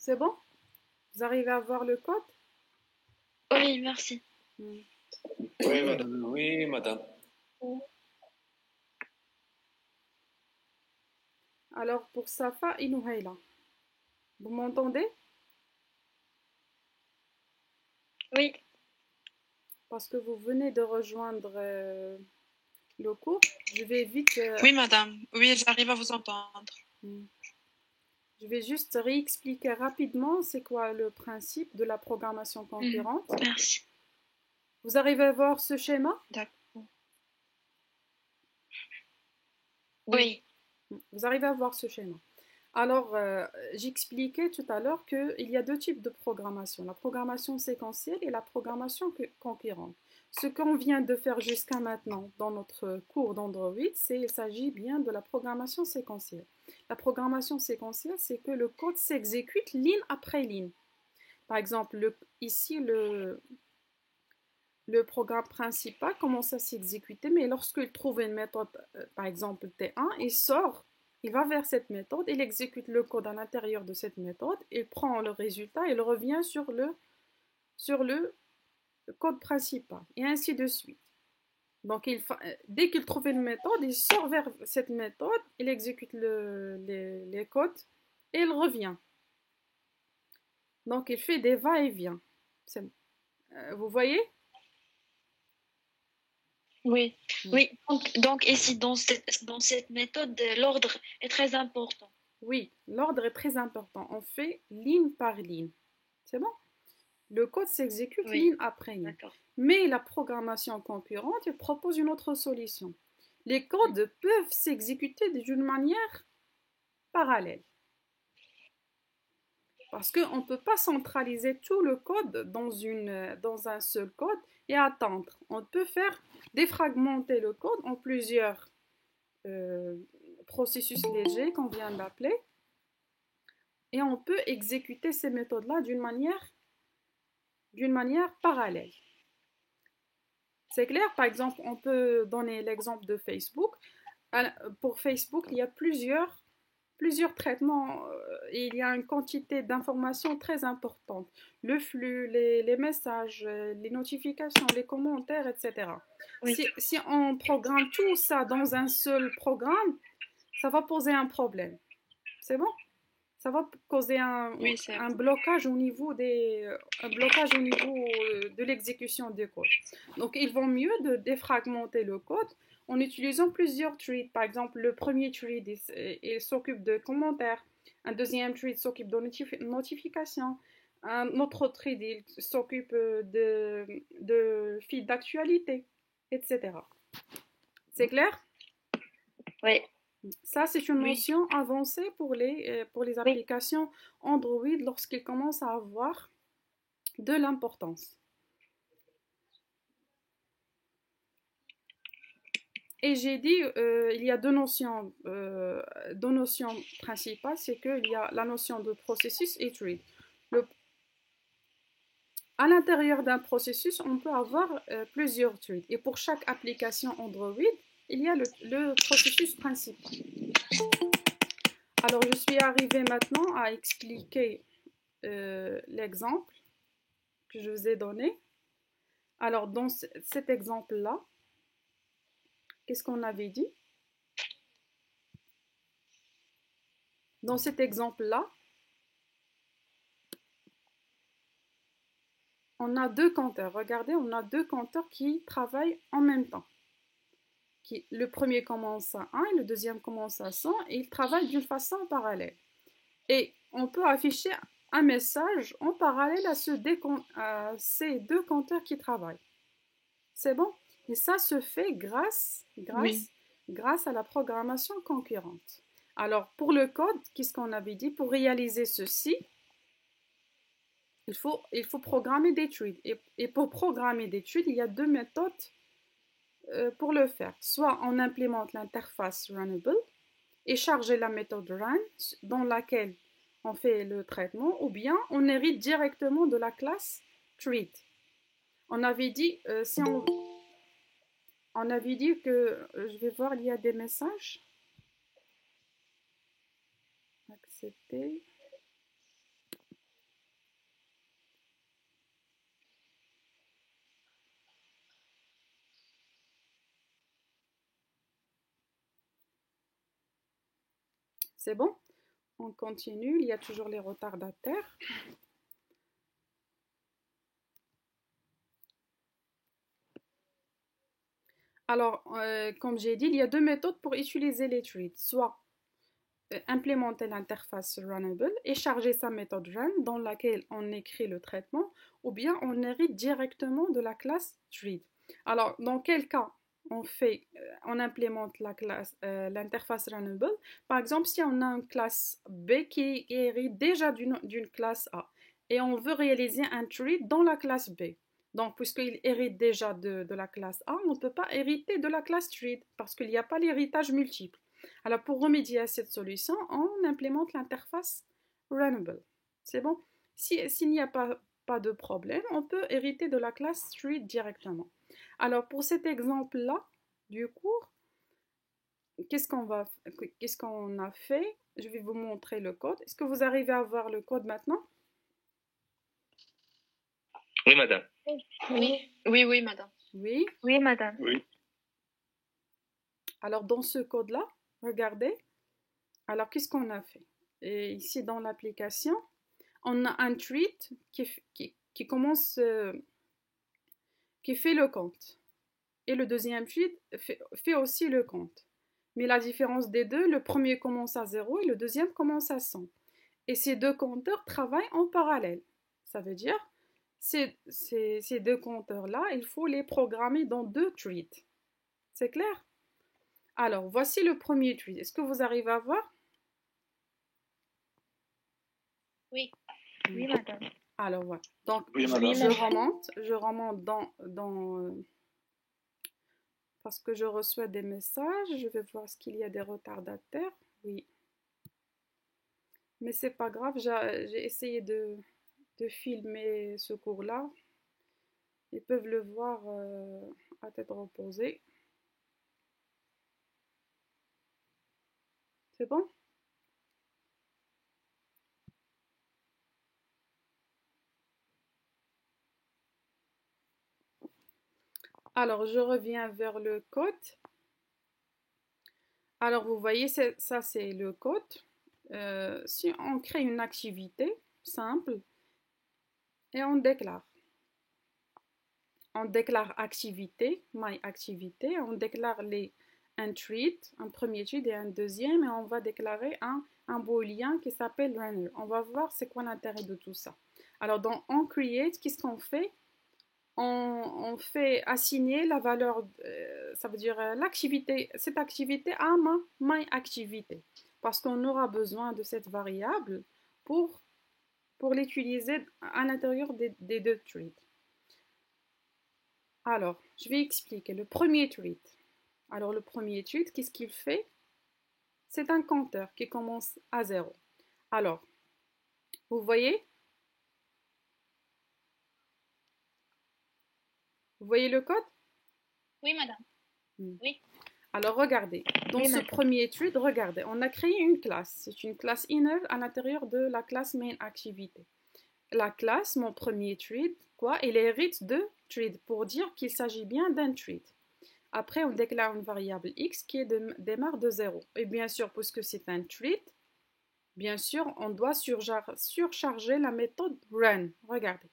C'est bon? Vous arrivez à voir le code? Oui, merci. Hmm. Oui, madame. Oui, madame. Alors, pour Safa et Nouhaila, vous m'entendez? Oui, Parce que vous venez de rejoindre le cours. Je vais vite... oui, madame. Oui, j'arrive à vous entendre. Je vais juste réexpliquer rapidement c'est quoi le principe de la programmation concurrente. Merci. Vous arrivez à voir ce schéma? D'accord. Oui. Vous arrivez à voir ce schéma. Alors, j'expliquais tout à l'heure qu'il y a deux types de programmation, la programmation séquentielle et la programmation concurrente. Ce qu'on vient de faire jusqu'à maintenant dans notre cours d'Android, il s'agit bien de la programmation séquentielle. La programmation séquentielle, c'est que le code s'exécute ligne après ligne. Par exemple, ici, le programme principal commence à s'exécuter, mais lorsqu'il trouve une méthode, par exemple T1, il va vers cette méthode, il exécute le code à l'intérieur de cette méthode, il prend le résultat, il revient sur le code principal, et ainsi de suite. Donc, dès qu'il trouve une méthode, il sort vers cette méthode, il exécute les codes, et il revient. Donc, il fait des va-et-vient. Vous voyez? Oui, oui. Donc ici, dans cette méthode, l'ordre est très important. Oui, l'ordre est très important. On fait ligne par ligne. C'est bon? Le code s'exécute ligne après ligne. Mais la programmation concurrente, elle propose une autre solution. Les codes peuvent s'exécuter d'une manière parallèle. Parce qu'on ne peut pas centraliser tout le code dans un seul code et attendre. On peut défragmenter le code en plusieurs processus légers qu'on vient d'appeler. Et on peut exécuter ces méthodes-là d'une manière parallèle. C'est clair? Par exemple, on peut donner l'exemple de Facebook. Pour Facebook, il y a plusieurs traitements et il y a une quantité d'informations très importante. Le flux, les messages, les notifications, les commentaires, etc. Oui. Si on programme tout ça dans un seul programme, ça va poser un problème. C'est bon? Ça va causer un blocage au niveau de l'exécution du code. Donc, il vaut mieux de défragmenter le code en utilisant plusieurs threads. Par exemple, le premier thread, il s'occupe de commentaires. Un deuxième thread s'occupe de notifications. Un autre thread, il s'occupe de feed d'actualité, etc. C'est clair? Oui. Ça, c'est une notion avancée pour les applications Android lorsqu'ils commencent à avoir de l'importance. Et j'ai dit, il y a deux notions principales, c'est qu'il y a la notion de processus et thread. À l'intérieur d'un processus, on peut avoir plusieurs threads. Et pour chaque application Android, il y a le processus principal. Alors, je suis arrivée maintenant à expliquer l'exemple que je vous ai donné. Alors, dans cet exemple-là, qu'est-ce qu'on avait dit? Dans cet exemple-là, on a deux compteurs. Regardez, on a deux compteurs qui travaillent en même temps. Le premier commence à 1 et le deuxième commence à 100 et ils travaillent d'une façon parallèle. Et on peut afficher un message en parallèle à ces deux compteurs qui travaillent. C'est bon? Et ça se fait grâce à la programmation concurrente. Alors, pour le code, qu'est-ce qu'on avait dit? Pour réaliser ceci, il faut programmer des threads. Et pour programmer des threads, il y a deux méthodes pour le faire. Soit on implémente l'interface runnable et charger la méthode run dans laquelle on fait le traitement, ou bien on hérite directement de la classe thread. On avait dit, on avait dit que, je vais voir, il y a des messages. Accepter. C'est bon? On continue, il y a toujours les retardataires. Alors, comme j'ai dit, il y a deux méthodes pour utiliser les treats. Soit implémenter l'interface runnable et charger sa méthode run dans laquelle on écrit le traitement, ou bien on hérite directement de la classe treat. Alors, dans quel cas on implémente l'interface runnable? Par exemple, si on a une classe B qui hérite déjà d'une classe A et on veut réaliser un treat dans la classe B. Donc, puisqu'il hérite déjà de la classe A, on ne peut pas hériter de la classe treat parce qu'il n'y a pas l'héritage multiple. Alors, pour remédier à cette solution, on implémente l'interface runnable. C'est bon? S'il n'y a pas de problème, on peut hériter de la classe treat directement. Alors, pour cet exemple-là du cours, qu'est-ce qu'on a fait? Je vais vous montrer le code. Est-ce que vous arrivez à voir le code maintenant? Oui, madame. Oui, madame. Oui? Oui, madame. Oui. Alors, dans ce code-là, regardez. Alors, qu'est-ce qu'on a fait? Et ici, dans l'application, on a un treat qui commence, qui fait le compte. Et le deuxième treat fait aussi le compte. Mais la différence des deux, le premier commence à 0 et le deuxième commence à 100. Et ces deux compteurs travaillent en parallèle. Ça veut dire, ces deux compteurs-là, il faut les programmer dans deux treats. C'est clair? Alors, voici le premier treat. Est-ce que vous arrivez à voir? Oui. Oui, madame. Alors, voilà. Donc, Oui, je remonte parce que je reçois des messages. Je vais voir ce qu'il y a des retardataires. Oui. Mais c'est pas grave. J'ai essayé de filmer ce cours-là. Ils peuvent le voir à tête reposée. C'est bon? Alors, je reviens vers le code. Alors, vous voyez, ça c'est le code. Si on crée une activité simple et on déclare activité, my activité, on déclare un treat, un premier treat et un deuxième, et on va déclarer un booléen qui s'appelle runner. On va voir c'est quoi l'intérêt de tout ça. Alors, dans on create, qu'est-ce qu'on fait? On fait assigner la valeur, ça veut dire l'activité, cette activité à my activité, parce qu'on aura besoin de cette variable pour l'utiliser à l'intérieur des deux treats. Alors, je vais expliquer. Le premier tweet. Alors, le premier tweet, qu'est-ce qu'il fait? C'est un compteur qui commence à 0. Alors, vous voyez? Vous voyez le code? Oui, madame. Oui. Alors, regardez. Dans ce premier tweet, regardez. On a créé une classe. C'est une classe inner à l'intérieur de la classe main activité. La classe, mon premier tweet, quoi? Il hérite de tweet pour dire qu'il s'agit bien d'un tweet. Après, on déclare une variable x qui démarre de 0. Et bien sûr, puisque c'est un treat, bien sûr, on doit surcharger la méthode run. Regardez.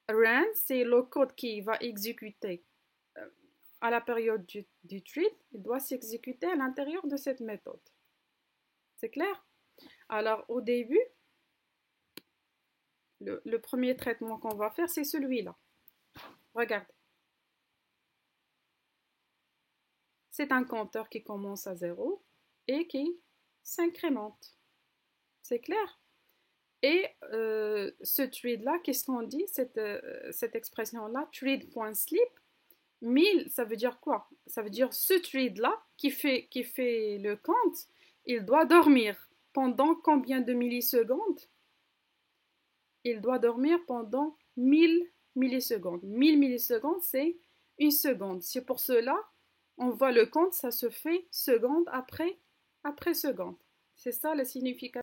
Run, c'est le code qui va exécuter à la période du treat. Il doit s'exécuter à l'intérieur de cette méthode. C'est clair? Alors, au début, le premier traitement qu'on va faire, c'est celui-là. Regardez. C'est un compteur qui commence à 0 et qui s'incrémente. C'est clair? Et ce treat-là, qu'est-ce qu'on dit? Cette expression-là, treat.sleep, 1000, ça veut dire quoi? Ça veut dire ce treat-là qui fait le compte, il doit dormir pendant combien de millisecondes? Il doit dormir pendant 1000 millisecondes. 1000 millisecondes, c'est une seconde. C'est pour cela, on voit le compte, ça se fait seconde après seconde. C'est ça la signification.